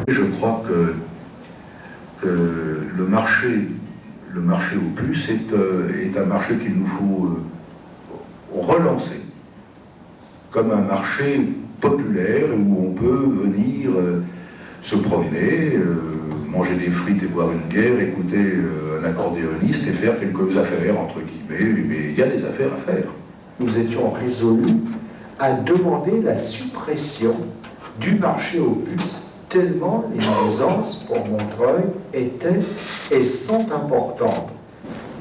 Je crois que le marché aux puces est un marché qu'il nous faut relancer comme un marché populaire où on peut venir se promener, manger des frites et boire une bière, écouter un accordéoniste et faire quelques affaires, entre guillemets, mais il y a des affaires à faire. Nous étions résolus à demander la suppression du marché aux puces, tellement les nuisances pour Montreuil étaient et sont importantes.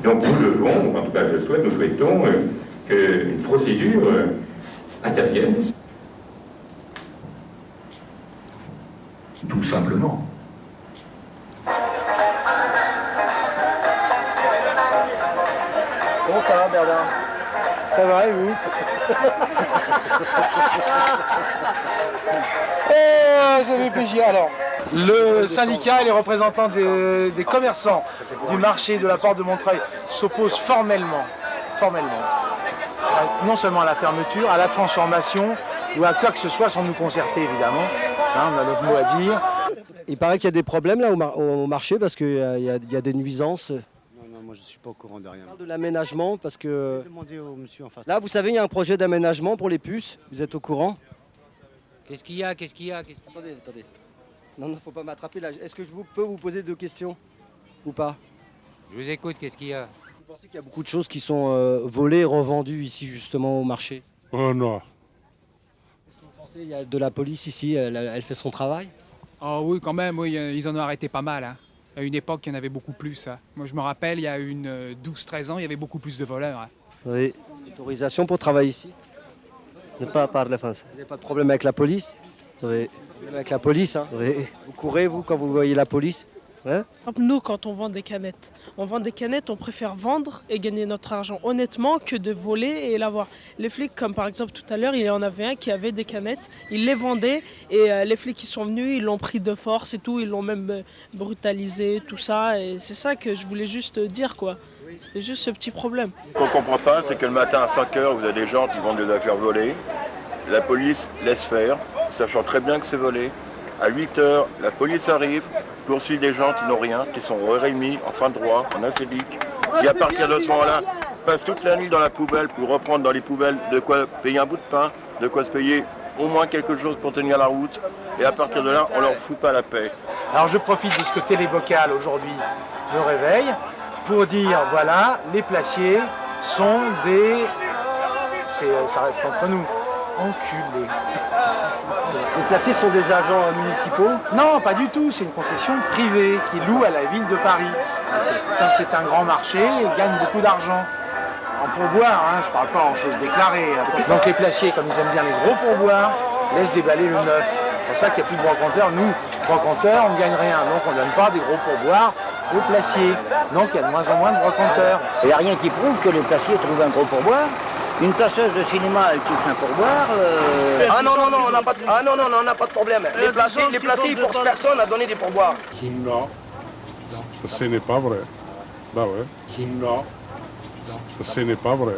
Donc nous devons, en tout cas nous souhaitons qu'une procédure intervienne. Tout simplement. Comment ça va, Bernard? Ça va, et vous? Oh, ça fait plaisir. Alors, le syndicat et les représentants des commerçants du marché de la Porte de Montreuil s'opposent formellement, non seulement à la fermeture, à la transformation ou à quoi que ce soit sans nous concerter, évidemment. Hein, on a notre mot à dire. Il paraît qu'il y a des problèmes là au marché parce qu'il y a des nuisances. Non, moi je ne suis pas au courant de rien. On parle de l'aménagement parce que... Demandez au monsieur en face. Là, vous savez, il y a un projet d'aménagement pour les puces. Vous êtes au courant? Qu'est-ce qu'il y a? Attendez. Non, faut pas m'attraper là. Est-ce que je peux vous poser 2 questions ou pas? Je vous écoute, qu'est-ce qu'il y a? Vous pensez qu'il y a beaucoup de choses qui sont volées et revendues ici justement au marché? Oh non. Est-ce que vous pensez qu'il y a de la police ici, elle fait son travail? Oh oui, quand même, oui, ils en ont arrêté pas mal. Hein. À une époque, il y en avait beaucoup plus. Hein. Moi, je me rappelle, il y a 12-13 ans, il y avait beaucoup plus de voleurs. Hein. Oui. Autorisation pour travailler ici? Ne pas parler français. Vous n'avez pas de problème avec la police? Oui. Problème avec la police, hein? Oui. Vous courez, vous, quand vous voyez la police? Hein? Nous, quand on vend des canettes, on préfère vendre et gagner notre argent honnêtement que de voler et l'avoir. Les flics, comme par exemple tout à l'heure, il y en avait un qui avait des canettes, il les vendait et les flics qui sont venus, ils l'ont pris de force et tout, ils l'ont même brutalisé, tout ça. Et c'est ça que je voulais juste dire, quoi. C'était juste ce petit problème. Ce qu'on ne comprend pas, c'est que le matin à 5 h, vous avez des gens qui vendent des affaires volées. La police laisse faire, sachant très bien que c'est volé. À 8 h, la police arrive, poursuit des gens qui n'ont rien, qui sont réunis en fin de droit, en acédique, qui à partir de ce moment-là passent toute la nuit dans la poubelle pour reprendre dans les poubelles de quoi payer un bout de pain, de quoi se payer au moins quelque chose pour tenir la route. Et à partir de là, on leur fout pas la paix. Alors je profite de ce que Télébocal aujourd'hui me réveille pour dire, voilà, les placiers sont des... ça reste entre nous. Enculés. Les placiers sont des agents municipaux? Non, pas du tout. C'est une concession privée qui loue à la ville de Paris. Comme c'est un grand marché, ils gagnent beaucoup d'argent. En pourboire, hein, je ne parle pas en choses déclarées. Hein. Donc les placiers, comme ils aiment bien les gros pourboires, laissent déballer le neuf. C'est pour ça qu'il n'y a plus de brocanteurs. Nous, brocanteurs, on ne gagne rien. Donc on ne donne pas des gros pourboires aux placiers. Donc il y a de moins en moins de brocanteurs. Il n'y a rien qui prouve que les placiers trouvent un gros pourboire. Une tasseuse de cinéma, elle touche un pourboir. Ah non, on n'a pas de problème. Les placiers, ils forcent personne à donner des pourboires. Non, ce n'est pas vrai. Bah ouais. Non, ce n'est pas vrai.